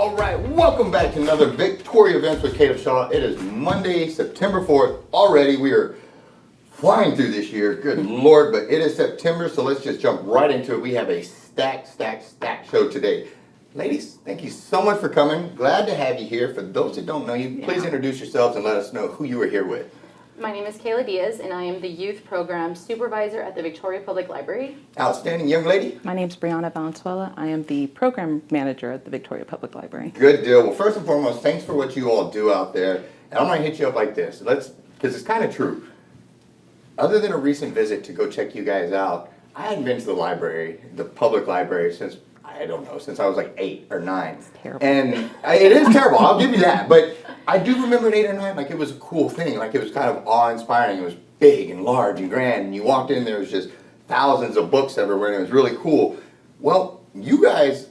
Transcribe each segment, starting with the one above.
All right, welcome back to another Victoria Events with Caleb Shaw. It is Monday, September 4th. Already we are flying through this year. Good Lord, but it is September, so let's just jump right into it. We have a stacked show today. Ladies, thank you so much for coming. Glad to have you here. For those that don't know you, please introduce yourselves and let us know who you are here with. My name is Kayla Diaz, and I am the Youth Program Supervisor at the Victoria Public Library. Outstanding young lady. My name is Brianna Valenzuela. I am the Program Manager at the Victoria Public Library. Good deal. Well, first and foremost, thanks for what you all do out there. And I'm going to hit you up like this. Because it's kind of true. Other than a recent visit to go check you guys out, I hadn't been to the library, the public library, since I was like 8 or 9. It's terrible. And it is terrible, I'll give you that. But I do remember at 8 or 9, like it was a cool thing. Like it was kind of awe-inspiring. It was big and large and grand. And you walked in, there was just thousands of books everywhere, and it was really cool. Well, you guys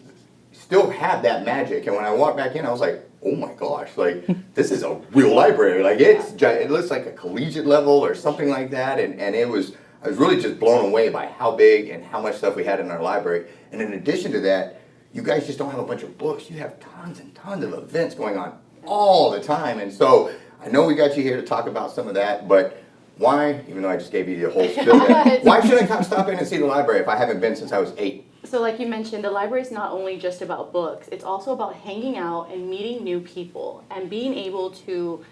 still have that magic. And when I walked back in, I was like, oh my gosh, like this is a real library. Like it looks like a collegiate level or something like that. And I was really just blown away by how big and how much stuff we had in our library. And in addition to that, you guys just don't have a bunch of books. You have tons and tons of events going on all the time. And so I know we got you here to talk about some of that, but why, even though I just gave you the whole spiel, why should I come stop in and see the library if I haven't been since I was 8? So like you mentioned, the library is not only just about books, it's also about hanging out and meeting new people and being able to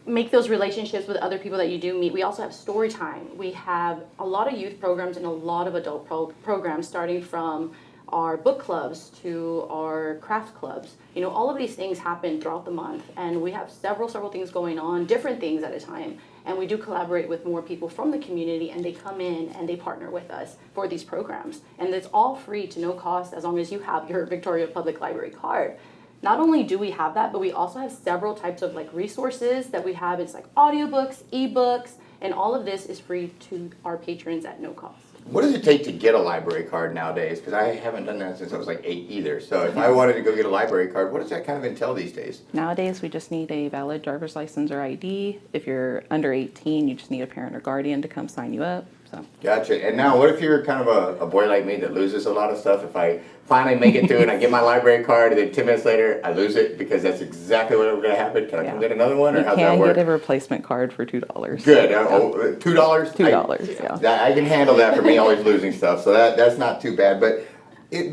make those relationships with other people that you do meet. We also have story time. We have a lot of youth programs and a lot of adult programs, starting from our book clubs to our craft clubs. You know, all of these things happen throughout the month, and we have several things going on, different things at a time. And we do collaborate with more people from the community, and they come in and they partner with us for these programs. And it's all free to no cost as long as you have your Victoria Public Library card. Not only do we have that, but we also have several types of like resources that we have. It's like audiobooks, ebooks, and all of this is free to our patrons at no cost. What does it take to get a library card nowadays? Because I haven't done that since I was like 8 either. So if I wanted to go get a library card, what does that kind of entail these days? Nowadays, we just need a valid driver's license or ID. If you're under 18, you just need a parent or guardian to come sign you up. So. Gotcha. And now, what if you're kind of a boy like me that loses a lot of stuff? If I finally make it through and I get my library card, and then 10 minutes later I lose it because that's exactly what's going to happen, can I come get another one, or how's that work? You can get a replacement card for $2. Good. $2? $2, yeah. I can handle that for me always losing stuff, so that's not too bad. But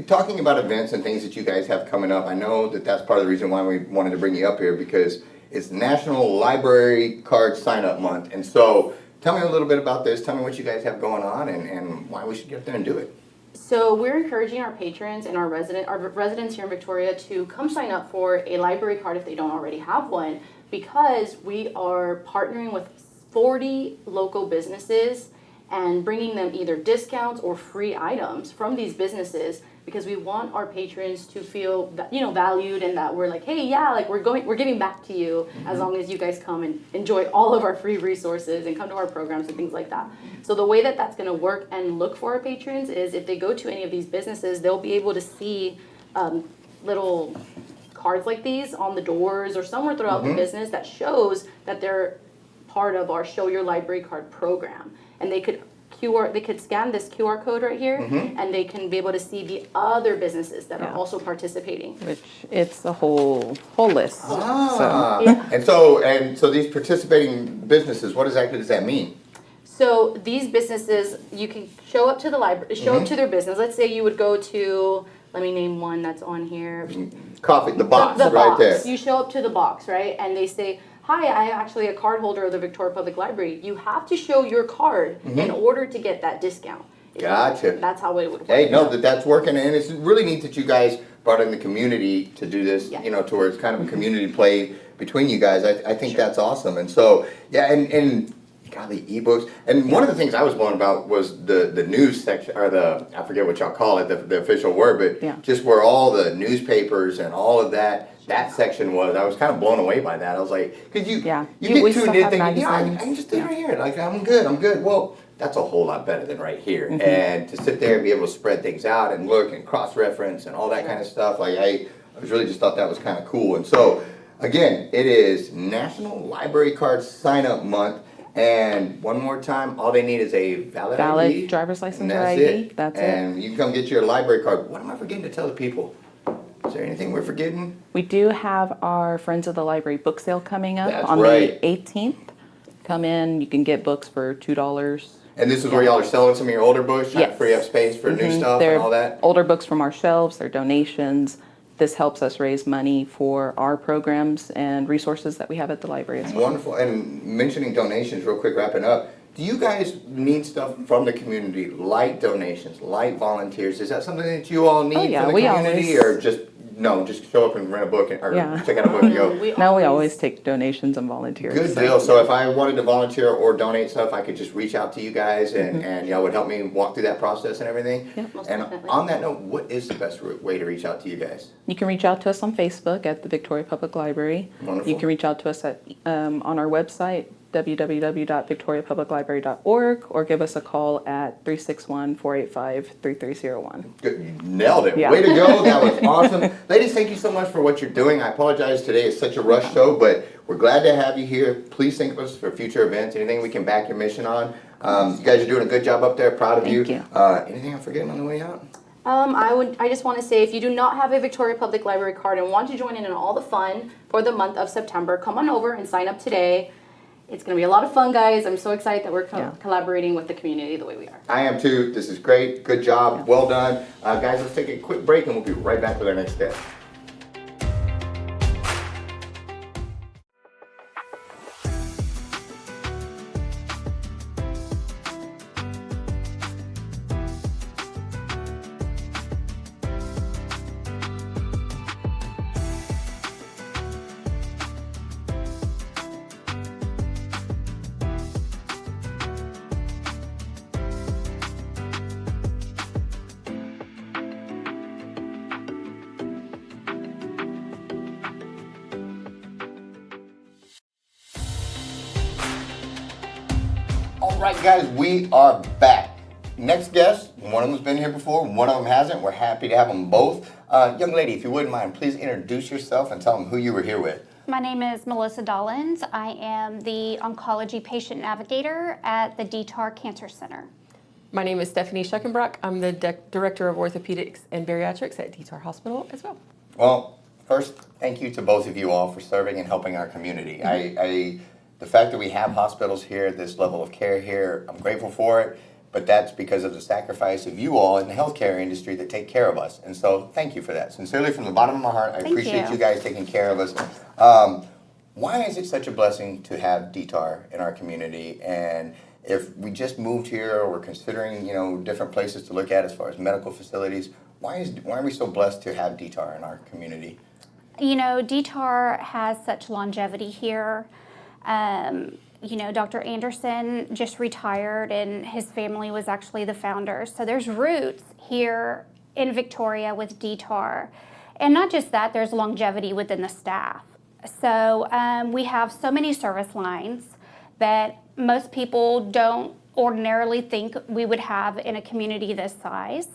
talking about events and things that you guys have coming up, I know that that's part of the reason why we wanted to bring you up here, because it's National Library Card Sign-Up Month. And so tell me a little bit about this. Tell me what you guys have going on and why we should get up there and do it. So we're encouraging our patrons and our residents here in Victoria to come sign up for a library card if they don't already have one, because we are partnering with 40 local businesses and bringing them either discounts or free items from these businesses, because we want our patrons to feel, valued, and that we're like, hey, yeah, like we're giving back to you as long as you guys come and enjoy all of our free resources and come to our programs and things like that. So the way that that's going to work and look for our patrons is if they go to any of these businesses, they'll be able to see little cards like these on the doors or somewhere throughout the business that shows that they're part of our Show Your Library Card program. And they could scan this QR code right here, and they can be able to see the other businesses that are also participating. Which it's a whole list. Ah. So. And so these participating businesses, what exactly does that mean? So these businesses, you can show up to the library, show up to their business. Let's say you would go to, let me name one that's on here. Coffee, the box, the right box. there. You show up to the box, right? And they say, hi, I am actually a card holder of the Victoria Public Library. You have to show your card in order to get that discount. Gotcha. That's how it would work. Hey, no, that's working, and it's really neat that you guys brought in the community to do this, to where it's kind of a community play between you guys. I think that's awesome. And so, and golly, ebooks. And one of the things I was blown about was the news section, or I forget what y'all call it, the official word, but just where all the newspapers and all of that section was. I was kind of blown away by that. I was like, because you get tuned in thinking, I can just do it right here. Like, I'm good. Well, that's a whole lot better than right here. And to sit there and be able to spread things out and look and cross-reference and all that kind of stuff, like I was really just thought that was kind of cool. And so, again, it is National Library Card Sign-Up Month. And one more time, all they need is a valid ID. Driver's license or that's ID. It. That's and you can come get your library card. What am I forgetting to tell the people? Is there anything we're forgetting? We do have our Friends of the Library book sale coming up That's on right. the 18th. Come in, you can get books for $2. And this is where y'all are selling some of your older books, trying to Yes. free up space for new stuff They're and all that? older books from our shelves, they're donations. This helps us raise money for our programs and resources that we have at the library as well. Wonderful. And mentioning donations, real quick, wrapping up. Do you guys need stuff from the community, like donations, like volunteers? Is that something that you all need yeah, for the we community, always- or just show up and rent a book or Yeah. check out a book and go? Now we always take donations and volunteers. Good deal. So if I wanted to volunteer or donate stuff, I could just reach out to you guys and y'all would help me walk through that process and everything. Yeah. Most And definitely. on that note, what is the best way to reach out to you guys? You can reach out to us on Facebook at the Victoria Public Library. Wonderful. You can reach out to us at on our website, www.victoriapubliclibrary.org, or give us a call at 361-485-3301. Good. You nailed it. Yeah. Way to go. That was awesome. Ladies, thank you so much for what you're doing. I apologize today. It's such a rush show, but we're glad to have you here. Please think of us for future events, anything we can back your mission on. You guys are doing a good job up there. Proud of you. Thank you. Anything I'm forgetting on the way out? I just want to say, if you do not have a Victoria Public Library card and want to join in on all the fun for the month of September, come on over and sign up today. It's going to be a lot of fun, guys. I'm so excited that we're collaborating with the community the way we are. I am too. This is great. Good job. Well done. Guys, let's take a quick break and we'll be right back with our next guest. All right, guys, we are back. Next guest, one of them's been here before, one of them hasn't. We're happy to have them both. Young lady, if you wouldn't mind, please introduce yourself and tell them who you were here with. My name is Melissa Dollins. I am the Oncology Patient Navigator at the DeTar Cancer Center. My name is Stephanie Schuckenbrock. I'm the Director of Orthopedics and Bariatrics at DeTar Hospital as well. Well, first, thank you to both of you all for serving and helping our community. The fact that we have hospitals here, this level of care here, I'm grateful for it, but that's because of the sacrifice of you all in the healthcare industry that take care of us. And so thank you for that. Sincerely, from the bottom of my heart, I appreciate you guys taking care of us. Why is it such a blessing to have DeTar in our community? And if we just moved here or we're considering, different places to look at as far as medical facilities, why are we so blessed to have DeTar in our community? DeTar has such longevity here. Dr. Anderson just retired and his family was actually the founders. So there's roots here in Victoria with DeTar. And not just that, there's longevity within the staff. So we have so many service lines that most people don't ordinarily think we would have in a community this size.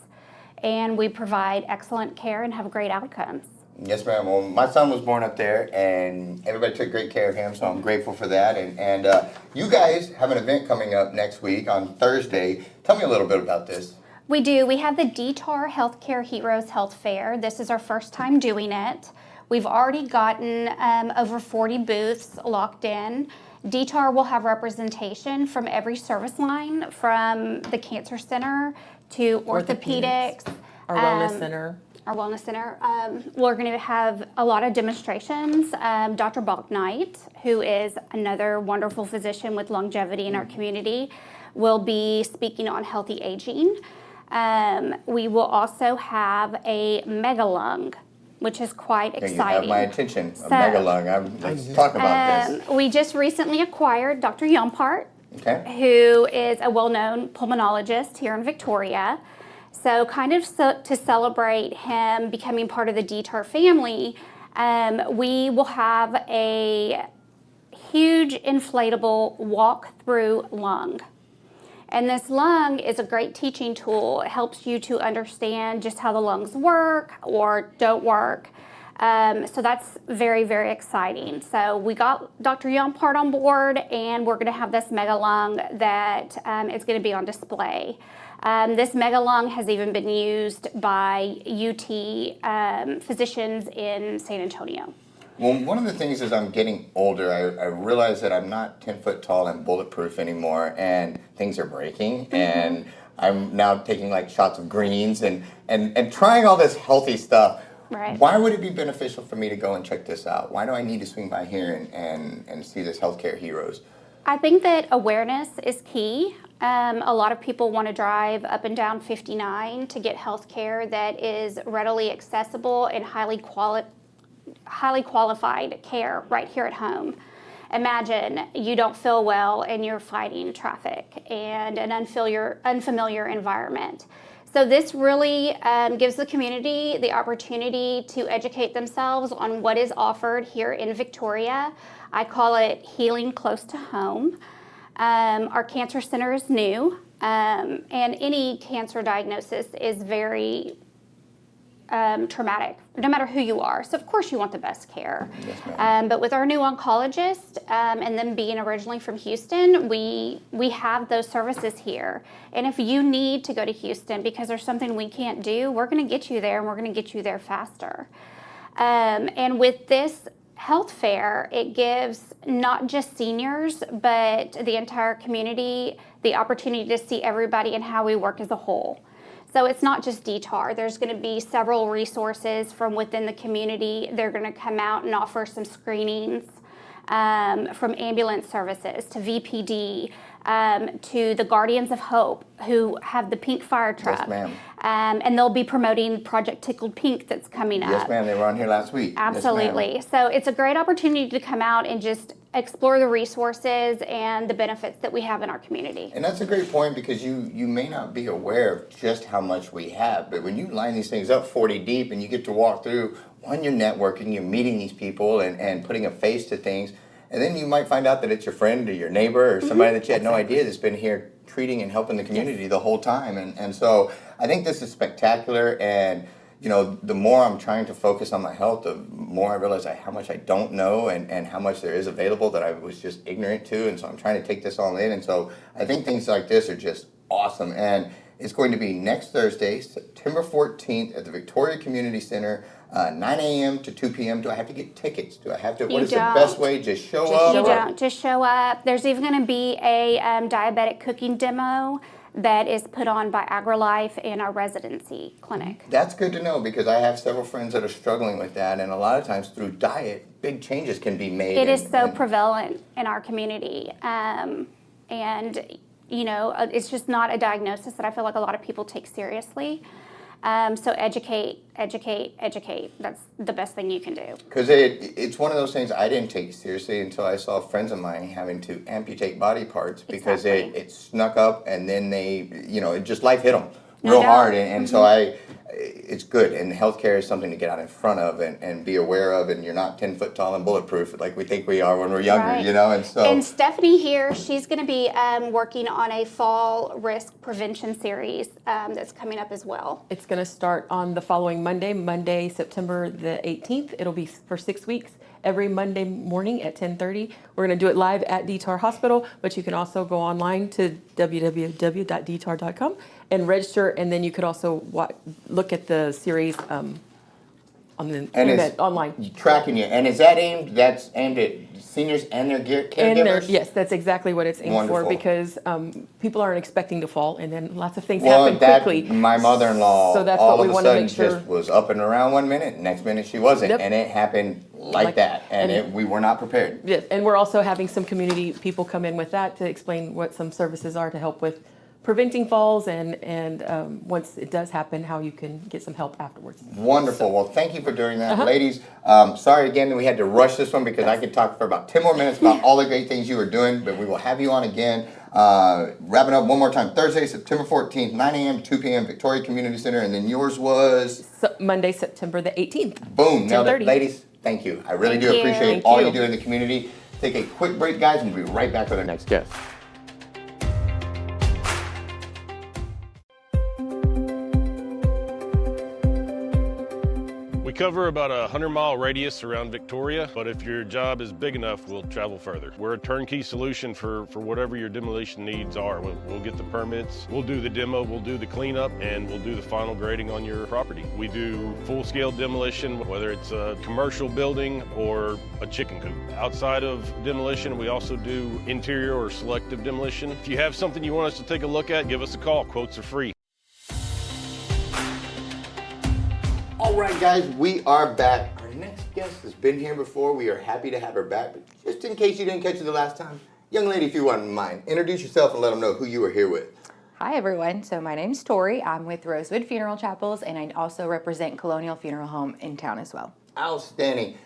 And we provide excellent care and have great outcomes. Yes, ma'am. Well, my son was born up there, and everybody took great care of him, so I'm grateful for that. And you guys have an event coming up next week on Thursday. Tell me a little bit about this. We do. We have the DeTar Healthcare Heroes Health Fair. This is our first time doing it. We've already gotten over 40 booths locked in. DeTar will have representation from every service line, from the Cancer Center to orthopedics. Our Wellness Center. Our Wellness Center. We're going to have a lot of demonstrations. Dr. Balknight, who is another wonderful physician with longevity in our community, will be speaking on healthy aging. We will also have a mega lung, which is quite exciting. You have my attention. A mega lung. Let's talk about this. We just recently acquired Dr. Yompart, Okay. who is a well-known pulmonologist here in Victoria. So to celebrate him becoming part of the DeTar family, we will have a huge inflatable walk-through lung. And this lung is a great teaching tool. It helps you to understand just how the lungs work or don't work. So that's very, very exciting. So we got Dr. Youngpart on board, and we're going to have this mega lung that is going to be on display. This mega lung has even been used by UT physicians in San Antonio. Well, one of the things as I'm getting older, I realize that I'm not 10 foot tall and bulletproof anymore, and things are breaking, and I'm now taking like shots of greens and trying all this healthy stuff. Right. Why would it be beneficial for me to go and check this out? Why do I need to swing by here and see this healthcare heroes? I think that awareness is key. A lot of people want to drive up and down 59 to get health care that is readily accessible and highly qualified care right here at home. Imagine you don't feel well and you're fighting traffic and an unfamiliar environment. So this really gives the community the opportunity to educate themselves on what is offered here in Victoria. I call it healing close to home. Our cancer center is new, and any cancer diagnosis is very traumatic, no matter who you are. So of course you want the best care. Yes, ma'am. But with our new oncologist, and them being originally from Houston, we have those services here. And if you need to go to Houston because there's something we can't do, we're going to get you there, and we're going to get you there faster. And with this health fair, it gives not just seniors, but the entire community the opportunity to see everybody and how we work as a whole. So it's not just DeTar. There's going to be several resources from within the community. They're going to come out and offer some screenings from ambulance services to VPD to the Guardians of Hope, who have the pink fire truck. Yes, ma'am. And they'll be promoting Project Tickled Pink that's coming up. Yes, ma'am. They were on here last week. Absolutely. Yes, so it's a great opportunity to come out and just explore the resources and the benefits that we have in our community. and that's a great point, because you may not be aware of just how much we have, but when you line these things up 40 deep and you get to walk through, one, you're networking, you're meeting these people and putting a face to things, and then you might find out that it's your friend or your neighbor or somebody that you had no idea that's been here treating and helping the community the whole time. And so I think this is spectacular, and you know, the more I'm trying to focus on my health, the more I realize how much I don't know and how much there is available that I was just ignorant to. And so I'm trying to take this all in. And so I think things like this are just awesome. And it's going to be next Thursday, September 14th at the Victoria Community Center, 9 a.m. to 2 p.m. Do I have to get tickets? Do I have to? What is the best way? Just show up? You don't. Just show up. There's even going to be a diabetic cooking demo that is put on by AgriLife in our residency clinic. That's good to know, because I have several friends that are struggling with that, and a lot of times through diet, big changes can be made. It is so prevalent in our community, and you know, it's just not a diagnosis that I feel like a lot of people take seriously. So educate. That's the best thing you can do. Because it's one of those things I didn't take seriously until I saw friends of mine having to amputate body parts because Exactly. it snuck up, and then they, you know, it just life hit them No real doubt. hard. And so it's good. And healthcare is something to get out in front of and be aware of. And you're not 10 foot tall and bulletproof like we think we are when we're younger, Right. you know? And so. And Stephanie here, she's going to be working on a fall risk prevention series that's coming up as well. It's going to start on the following Monday, September the 18th. It'll be for 6 weeks, every Monday morning at 10:30. We're going to do it live at DeTar Hospital, but you can also go online to www.detar.com and register, and then you could also look at the series on the internet, online. Tracking you. And is that that's aimed at seniors and their caregivers? Yes, that's exactly what it's aimed Wonderful. for, because people aren't expecting to fall, and then lots of things Well, happen quickly. my mother-in-law, So that's all what we of a wanna sudden make sure- just was up and around one minute, next minute she wasn't, Yep. and it happened like that, and we were not prepared. Yes, and we're also having some community people come in with that to explain what some services are to help with preventing falls, and once it does happen, how you can get some help afterwards. Wonderful. Well, thank you for doing that, ladies. Sorry again that we had to rush this one, because I could talk for about 10 more minutes about all the great things you were doing, but we will have you on again. Wrapping up one more time, Thursday, September 14th, 9 a.m. to 2 p.m., Victoria Community Center, and then yours was? So Monday, September the 18th. Boom. Nailed it. 10:30. Ladies, thank you. I really Thank do you. appreciate Thank all you. you do in the community. Take a quick break, guys, and we'll be right back with our next guest. We cover about a 100-mile radius around Victoria, but if your job is big enough, we'll travel further. We're a turnkey solution for whatever your demolition needs are. We'll get the permits, we'll do the demo, we'll do the cleanup, and we'll do the final grading on your property. We do full-scale demolition, whether it's a commercial building or a chicken coop. Outside of demolition, we also do interior or selective demolition. If you have something you want us to take a look at, give us a call. Quotes are free. All right, guys, we are back. Our next guest has been here before. We are happy to have her back. But just in case you didn't catch it the last time, young lady, if you wouldn't mind, introduce yourself and let them know who you are here with. Hi everyone, so my name's Tori. I'm with Rosewood Funeral Chapels, and I also represent Colonial Funeral Home in town as well. Outstanding.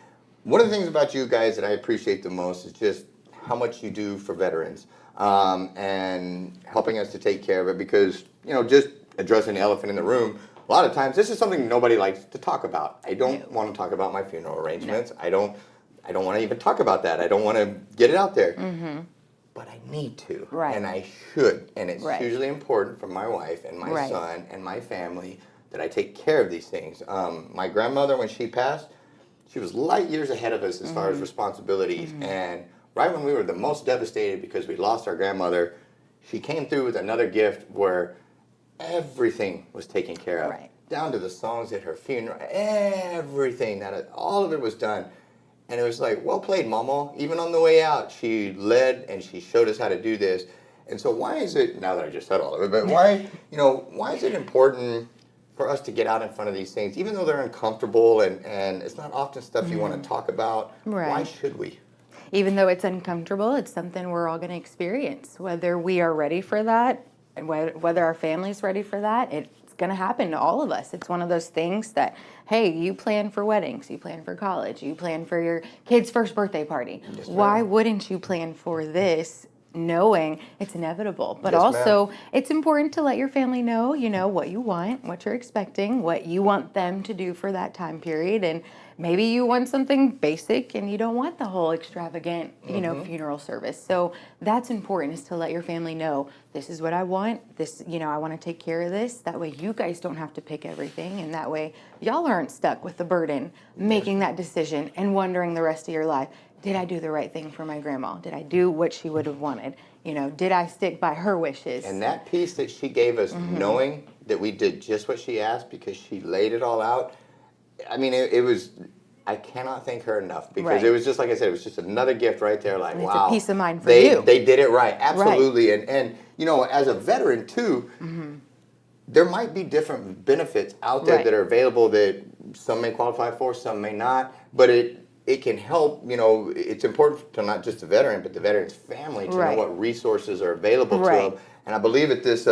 One of the things about you guys that I appreciate the most is just how much you do for veterans and helping us to take care of it, because, you know, just addressing the elephant in the room, a lot of times this is something nobody likes to talk about. I don't want to talk about my funeral arrangements. No. I don't want to even talk about that. I don't want to get it out there. Mm-hmm. But I need to, right. And I should. And it's right. hugely important for my wife and my right. son and my family that I take care of these things. My grandmother, when she passed, she was light years ahead of us as far as responsibilities. Mm-hmm. And right when we were the most devastated because we lost our grandmother, she came through with another gift where everything was taken care of, right. down to the songs at her funeral, everything, all of it was done. And it was like, well played, Mama. Even on the way out, she led and she showed us how to do this. And so why is it, now that I just said all of it, but why is it important for us to get out in front of these things, even though they're uncomfortable and it's not often stuff you want to talk about? Right. Why should we? Even though it's uncomfortable, it's something we're all going to experience, whether we are ready for that, and whether our family's ready for that. It's going to happen to all of us. It's one of those things that, hey, you plan for weddings, you plan for college, you plan for your kid's first birthday party. Yes, why wouldn't you plan for this, knowing it's inevitable? But yes, also, it's important to let your family know, what you want, what you're expecting, what you want them to do for that time period. And maybe you want something basic and you don't want the whole extravagant, funeral service. So that's important, is to let your family know, this is what I want. This, I want to take care of this. That way you guys don't have to pick everything. And that way y'all aren't stuck with the burden, making that decision and wondering the rest of your life, did I do the right thing for my grandma? Did I do what she would have wanted? Did I stick by her wishes? And that piece that she gave us, knowing that we did just what she asked because she laid it all out, I mean, it was, I cannot thank her enough, because it was just, like I said, it was just another gift right there. Like, and wow. It's a peace of mind for you. They did it right. Absolutely. Right. And as a veteran too, there might be different benefits out there that are available that some may qualify for, some may not, but it can help. It's important to not just the veteran, but the veteran's family to know what resources are available to them. And I believe at this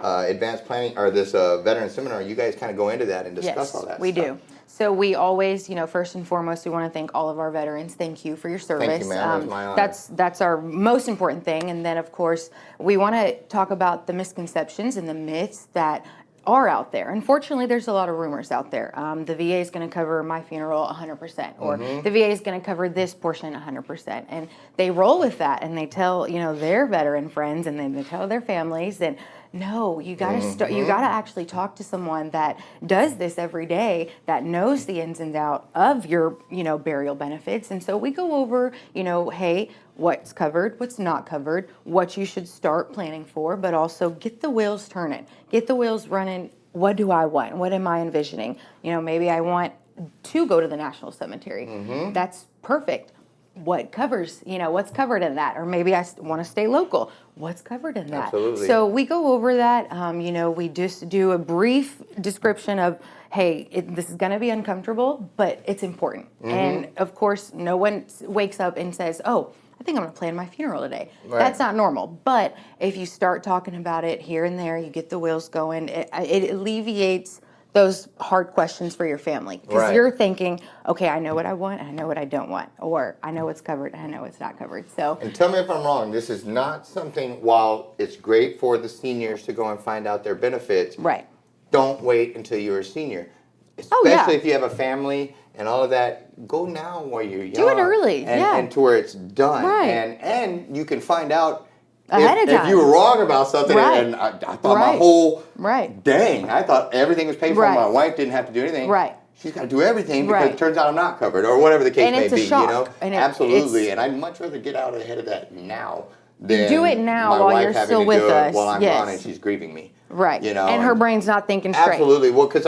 advanced planning, or this veteran seminar, you guys kind of go into that and discuss all that stuff. We do. So we always, first and foremost, we want to thank all of our veterans. Thank you for your service. Thank you, ma'am. It was my honor. That's our most important thing. And then, of course, we want to talk about the misconceptions and the myths that are out there. Unfortunately, there's a lot of rumors out there. The VA is going to cover my funeral 100%, or the VA is going to cover this portion 100%. And they roll with that, and they tell, their veteran friends, and then they tell their families, and no, you got to start. You got to actually talk to someone that does this every day, that knows the ins and outs of your, burial benefits. And so we go over, hey, what's covered, what's not covered, what you should start planning for, but also get the wheels turning, get the wheels running. What do I want? What am I envisioning? Maybe I want to go to the National Cemetery. That's perfect. What covers, what's covered in that? Or maybe I want to stay local. What's covered in that? Absolutely. So we go over that. We just do a brief description of, hey, this is going to be uncomfortable, but it's important. And of course, no one wakes up and says, oh, I think I'm going to plan my funeral today. Right. That's not normal. But if you start talking about it here and there, you get the wheels going, it alleviates those hard questions for your family. Because you're thinking, okay, I know what I want, and I know what I don't want. Or I know what's covered, and I know what's not covered. So, and tell me if I'm wrong, this is not something, while it's great for the seniors to go and find out their benefits, don't wait until you're a senior. Especially if you have a family and all of that, go now while you're young. Do it early, and to where it's done. And you can find out ahead of time if you were wrong about something. And I thought my whole, dang, I thought everything was paid for. My wife didn't have to do anything. she's got to do everything because Right. it turns out I'm not covered or whatever the case And may it's a be, shock. you know? And Absolutely. it's- And I'd much rather get out ahead of that now than Do it now my while wife you're having still to with do it us, while I'm yes. gone and she's grieving me. Right. You know, and her brain's not thinking straight. Absolutely. Well, because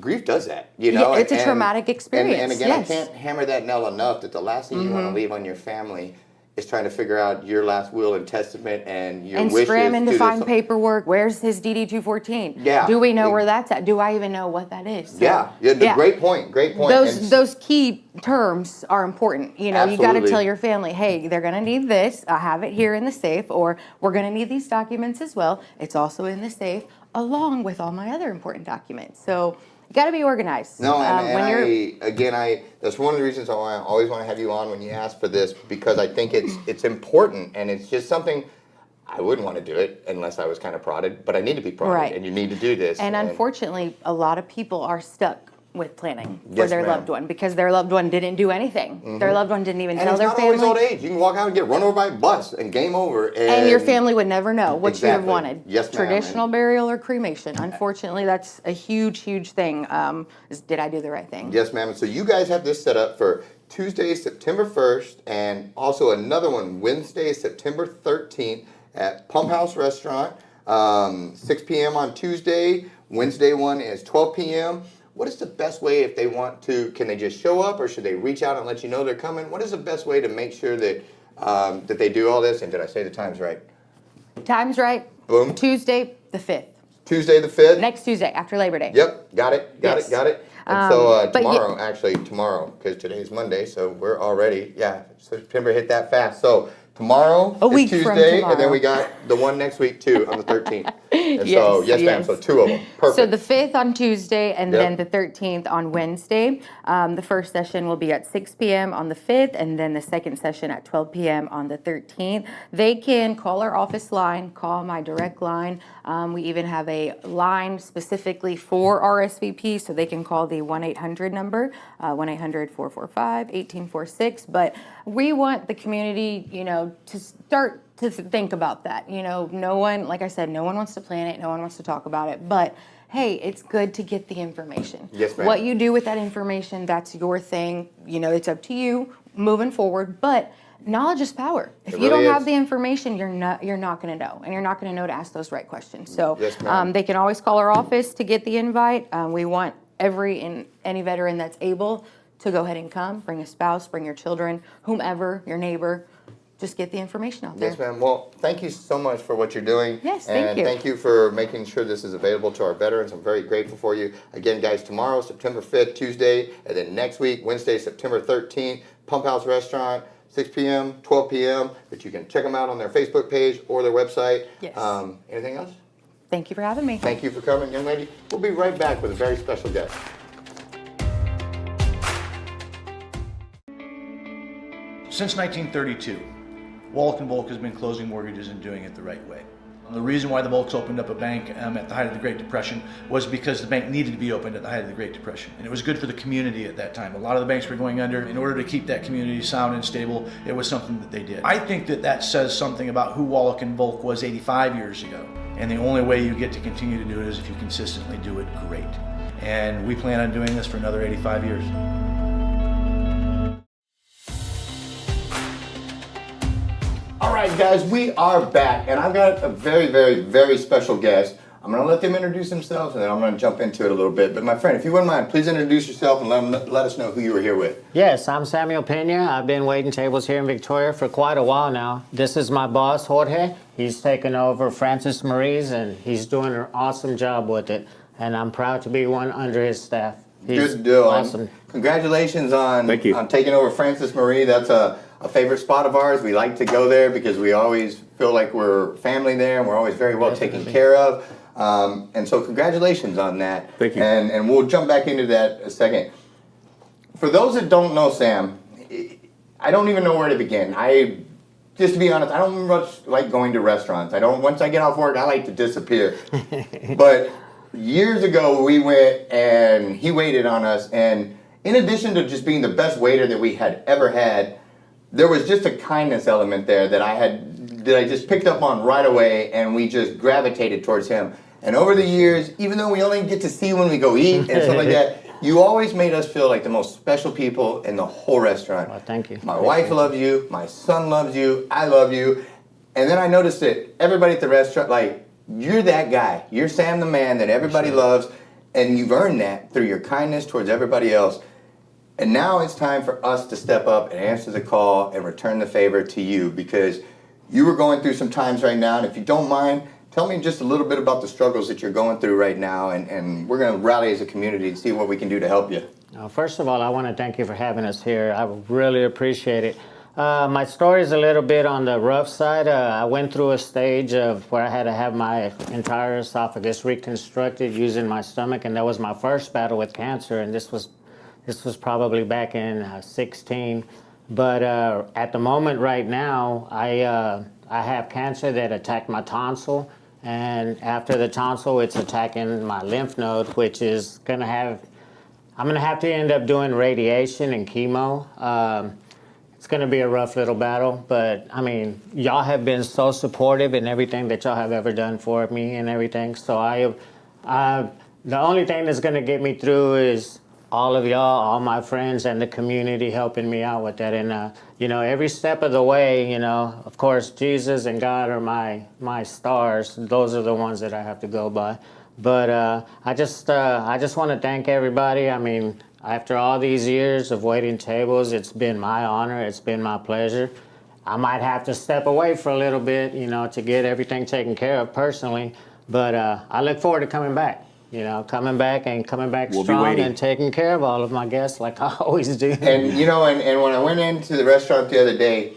grief does that, you know? Yeah, it's a And- traumatic experience, And again, yes. I can't hammer that nail enough that the last thing you want to leave on your family is trying to figure out your last will and testament and your And wishes. scramming to this- find paperwork. Where's his DD 214? Yeah. Do we know where that's at? Do I even know what that is? So, Yeah. Great point. Great point. And Those key terms are important. You know, you got to Absolutely. tell your family, hey, they're going to need this. I have it here in the safe, or we're going to need these documents as well. It's also in the safe, along with all my other important documents. So you got to be organized. No, and when you're that's one of the reasons I always want to have you on when you ask for this, because I think it's important, and it's just something I wouldn't want to do it unless I was kind of prodded, but I need to be prodded, Right. and you need to do this. And unfortunately, a lot of people are stuck with planning for Yes, their ma'am. loved one because their loved one didn't do anything. Their loved one didn't even And tell it's their not family. always old age. You can walk out and get run over by a bus and game over. And your family would never know what you have Exactly. wanted. Yes, ma'am. Traditional burial or cremation. Unfortunately, that's a huge, huge thing. Did I do the right thing? Yes, ma'am. And so you guys have this set up for Tuesday, September 1st, and also another one Wednesday, September 13th at Pump House Restaurant, 6 p.m. on Tuesday. Wednesday one is 12 p.m. What is the best way if they want to? Can they just show up, or should they reach out and let you know they're coming? What is the best way to make sure that that they do all this? And did I say the times right? Time's right. Boom. Tuesday the 5th. Tuesday the 5th. Next Tuesday after Labor Day. Yep, got it. Yes. And so but tomorrow, because today's Monday, so we're already, September hit that fast. So tomorrow A is week from Tuesday, and then tomorrow. we got the one next week too, on the 13th. And Yes, so, yes, ma'am, yes. so two of them. Perfect. So the 5th on Tuesday and Yep. then the 13th on Wednesday. The first session will be at 6 p.m. on the 5th and then the second session at 12 p.m. on the 13th. They can call our office line, call my direct line. We even have a line specifically for RSVP, so they can call the 1-800 number, 1-800-445-1846. But we want the community, to start to think about that. No one, like I said, no one wants to plan it, no one wants to talk about it, but hey, it's good to get the information. Yes, ma'am. What you do with that information, that's your thing. It's up to you moving forward, but knowledge is power. If you really don't have is. the information, you're not going to know, and you're not going to know to ask those right questions. So Yes, ma'am. they can always call our office to get the invite. We want any veteran that's able to go ahead and come, bring a spouse, bring your children, whomever, your neighbor, just get the information out there. Yes, ma'am. Well, thank you so much for what you're doing. Yes, thank you. And thank you for making sure this is available to our veterans. I'm very grateful for you. Again, guys, tomorrow, September 5th, Tuesday, and then next week, Wednesday, September 13th, Pump House Restaurant, 6 p.m., 12 p.m., but you can check them out on their Facebook page or their website. Yes. Anything else? Thank you for having me. Thank you for coming, young lady. We'll be right back with a very special guest. Since 1932, Wallach & Volk has been closing mortgages and doing it the right way. The reason why the Volks opened up a bank at the height of the Great Depression was because the bank needed to be opened at the height of the Great Depression. And it was good for the community at that time. A lot of the banks were going under. In order to keep that community sound and stable, it was something that they did. I think that says something about who Wallach & Volk was 85 years ago. And the only way you get to continue to do it is if you consistently do it great. And we plan on doing this for another 85 years. All right, guys, we are back, and I've got a very, very, very special guest. I'm going to let them introduce themselves, and then I'm going to jump into it a little bit. But my friend, if you wouldn't mind, please introduce yourself and let us know who you were here with. Yes, I'm Samuel Pena. I've been waiting tables here in Victoria for quite a while now. This is my boss, Jorge. He's taken over Francis Marie's, and he's doing an awesome job with it. And I'm proud to be one under his staff. He's Good deal. awesome. Congratulations on Thank you. on taking over Francis Marie. That's a favorite spot of ours. We like to go there because we always feel like we're family there, and we're always very well taken care of. And so congratulations on that. Thank you. And we'll jump back into that in a second. For those that don't know Sam, I don't even know where to begin. Just to be honest, I don't much like going to restaurants. Once I get off work, I like to disappear. But years ago, we went and he waited on us. And in addition to just being the best waiter that we had ever had, there was just a kindness element there that I just picked up on right away, and we just gravitated towards him. And over the years, even though we only get to see when we go eat and stuff like that, You always made us feel like the most special people in the whole restaurant. Well, thank you. My wife loves you. My son loves you. I love you. And then I noticed that everybody at the restaurant, like, you're that guy. You're Sam the man that everybody loves. And you've earned that through your kindness towards everybody else. And now it's time for us to step up and answer the call and return the favor to you, because you were going through some times right now. And if you don't mind, tell me just a little bit about the struggles that you're going through right now. And we're going to rally as a community and see what we can do to help you. First of all, I want to thank you for having us here. I really appreciate it. My story is a little bit on the rough side. I went through a stage of where I had to have my entire esophagus reconstructed using my stomach, and that was my first battle with cancer, and this was probably back in 16. But at the moment right now, I have cancer that attacked my tonsil, and after the tonsil, it's attacking my lymph node, which is I'm gonna have to end up doing radiation and chemo. It's going to be a rough little battle, but I mean, y'all have been so supportive in everything that y'all have ever done for me and everything. So the only thing that's going to get me through is all of y'all, all my friends, and the community helping me out with that. And you know, every step of the way, you know, of course, Jesus and God are my stars. Those are the ones that I have to go by. But I just want to thank everybody. I mean, after all these years of waiting tables, it's been my honor, it's been my pleasure. I might have to step away for a little bit, you know, to get everything taken care of personally, but I look forward to coming back, you know, coming back strong and taking care of all of my guests like I always do. And, you know, and when I went into the restaurant the other day,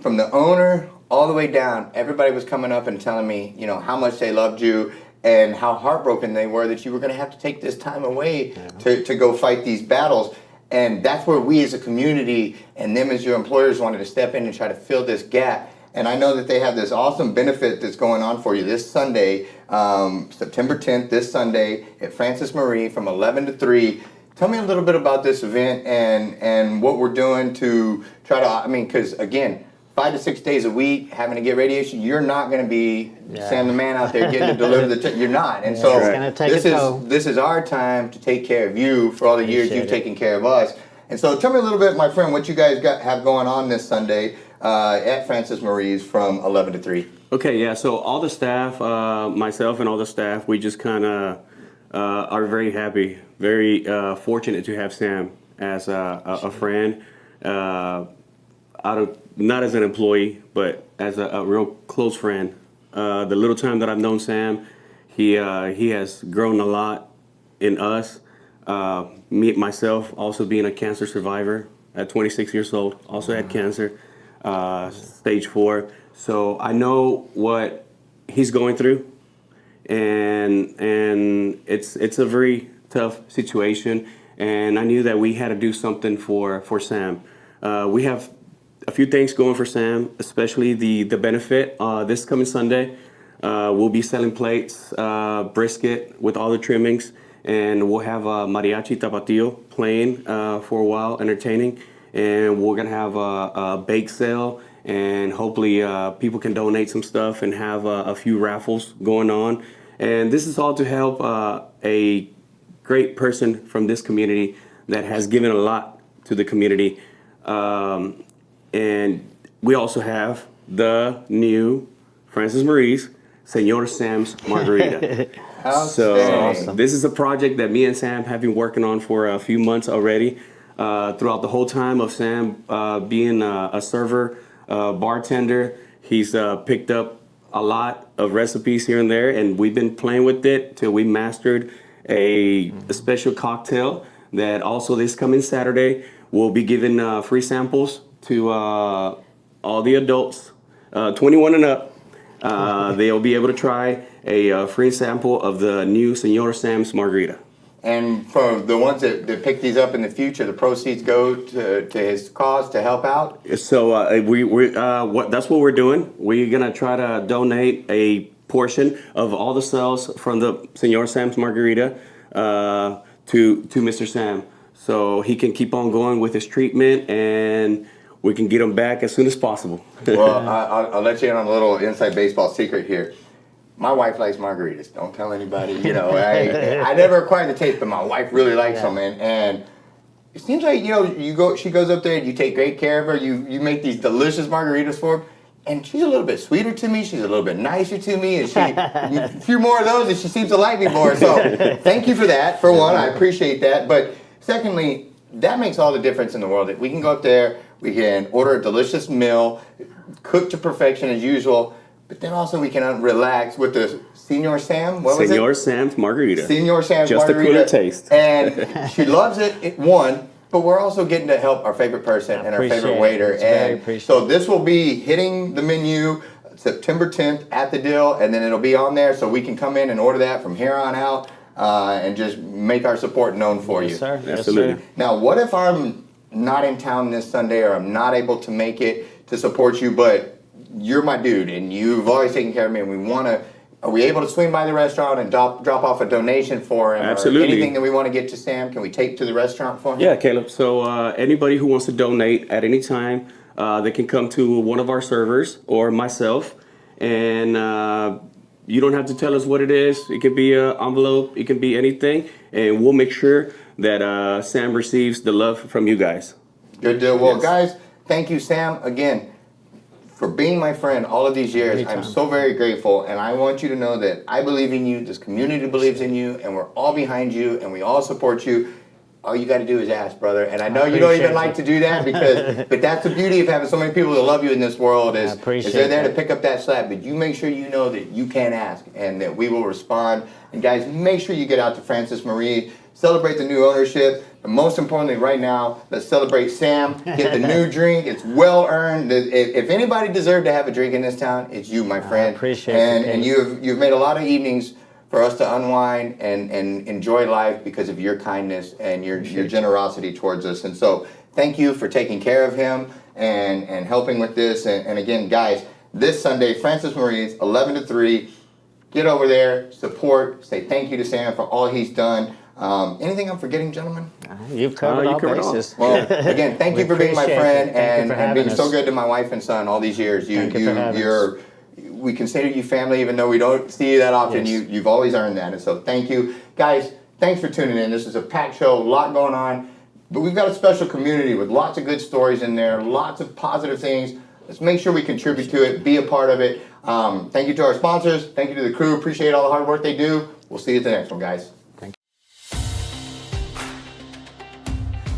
from the owner all the way down, everybody was coming up and telling me, you know, how much they loved you, and how heartbroken they were that you were going to have to take this time away to go fight these battles. And that's where we as a community and them as your employers wanted to step in and try to fill this gap. And I know that they have this awesome benefit that's going on for you this Sunday, September 10th, this Sunday at Francis Marie from 11 to 3. Tell me a little bit about this event and what we're doing to try to, I mean, because again, 5 to 6 days a week, having to get radiation, you're not going to be Sam the man out there getting to deliver you're not. And so this is our time to take care of you for all the years you've taken care of us. And so tell me a little bit, my friend, what you guys have going on this Sunday at Francis Marie's from 11 to 3. Okay, yeah, so all the staff, myself and all the staff, we just kind of are very happy, very fortunate to have Sam as a friend. Not as an employee, but as a real close friend. The little time that I've known Sam, he has grown a lot in us. Myself, also being a cancer survivor at 26 years old, also had cancer, stage 4. So I know what he's going through, and it's a very tough situation. And I knew that we had to do something for Sam. We have a few things going for Sam, especially the benefit. This coming Sunday, we'll be selling plates, brisket with all the trimmings, and we'll have mariachi tapatio playing for a while, entertaining, and we're gonna have a bake sale, and hopefully people can donate some stuff and have a few raffles going on. And this is all to help a great person from this community that has given a lot to the community. And we also have the new Francis Marie's Señor Sam's Margarita. So awesome. This is a project that me and Sam have been working on for a few months already. Throughout the whole time of Sam being a server, bartender, he's picked up a lot of recipes here and there, and we've been playing with it till we mastered a special cocktail that also this coming Saturday we'll be giving free samples to all the adults, 21 and up. They'll be able to try a free sample of the new Señor Sam's Margarita. And for the ones that pick these up in the future, the proceeds go to his cause to help out? So that's what we're doing. We're going to try to donate a portion of all the sales from the Señor Sam's Margarita to Mr. Sam, so he can keep on going with his treatment and we can get him back as soon as possible. Well, I'll let you in on a little inside baseball secret here. My wife likes margaritas. Don't tell anybody. You know, I never acquired the taste, but my wife really likes them, and it seems like, you know, she goes up there and you take great care of her. You make these delicious margaritas for her. And she's a little bit sweeter to me. She's a little bit nicer to me. And a few more of those and she seems to like me more. So thank you for that, for one. I appreciate that. But secondly, that makes all the difference in the world. That we can go up there, we can order a delicious meal, cook to perfection as usual, but then also we can relax with the Senor Sam. What was it? Senor Sam's margarita. Senor Sam's Just margarita. Just a cooler taste. And she loves it, one, but we're also getting to help our favorite person and our favorite waiter. And so this will be hitting the menu September 10th at the Dill, and then it'll be on there so we can come in and order that from here on out and just make our support known for you. Yes, sir. Absolutely. Yes, sir. Now, what if I'm not in town this Sunday or I'm not able to make it to support you, but you're my dude and you've always taken care of me and we want to, are we able to swing by the restaurant and drop off a donation for him? Absolutely. Or anything that we want to get to Sam, can we take to the restaurant for him? Yeah, Caleb. So anybody who wants to donate at any time, they can come to one of our servers or myself, and you don't have to tell us what it is. It could be an envelope, it can be anything, and we'll make sure that Sam receives the love from you guys. Good deal. Well, guys, thank you, Sam, again, for being my friend all of these years. I'm so very grateful, and I want you to know that I believe in you, this community believes in you, and we're all behind you, and we all support you. All you got to do is ask, brother. And I know you don't even like to do that, because, but that's the beauty of having so many people that love you in this world is they're there to pick up that slack. But you make sure you know that you can ask and that we will respond. And guys, make sure you get out to Francis Marie, celebrate the new ownership. But most importantly, right now, let's celebrate Sam. Get the new drink. It's well earned. If anybody deserved to have a drink in this town, it's you, my friend. I appreciate it. it. And you've made a lot of evenings for us to unwind and enjoy life because of your kindness and your generosity towards us. And so thank you for taking care of him and helping with this. And again, guys, this Sunday, Francis Marie's, 11 to 3. Get over there, support, say thank you to Sam for all he's done. Anything I'm forgetting, gentlemen? You've covered all bases. Well, again, thank you for being my friend and being so us. good to my wife and son all these years. We consider you family, even though we don't see you that often. Yes. You've always earned that, and so thank you. Guys, thanks for tuning in. This is a packed show, a lot going on, but we've got a special community with lots of good stories in there, lots of positive things. Let's make sure we contribute to it, be a part of it. Thank you to our sponsors. Thank you to the crew. Appreciate all the hard work they do. We'll see you at the next one, guys.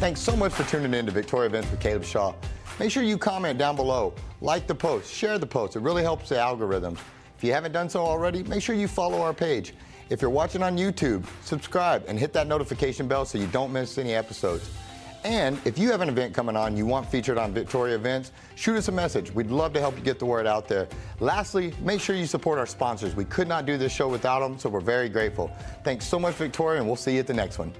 Thanks so much for tuning in to Victoria Events with Caleb Shaw. Make sure you comment down below, like the post, share the post. It really helps the algorithms. If you haven't done so already, make sure you follow our page. If you're watching on YouTube, subscribe and hit that notification bell so you don't miss any episodes. And if you have an event coming on you want featured on Victoria Events, shoot us a message. We'd love to help you get the word out there. Lastly, make sure you support our sponsors. We could not do this show without them, so we're very grateful. Thanks so much, Victoria, and we'll see you at the next one.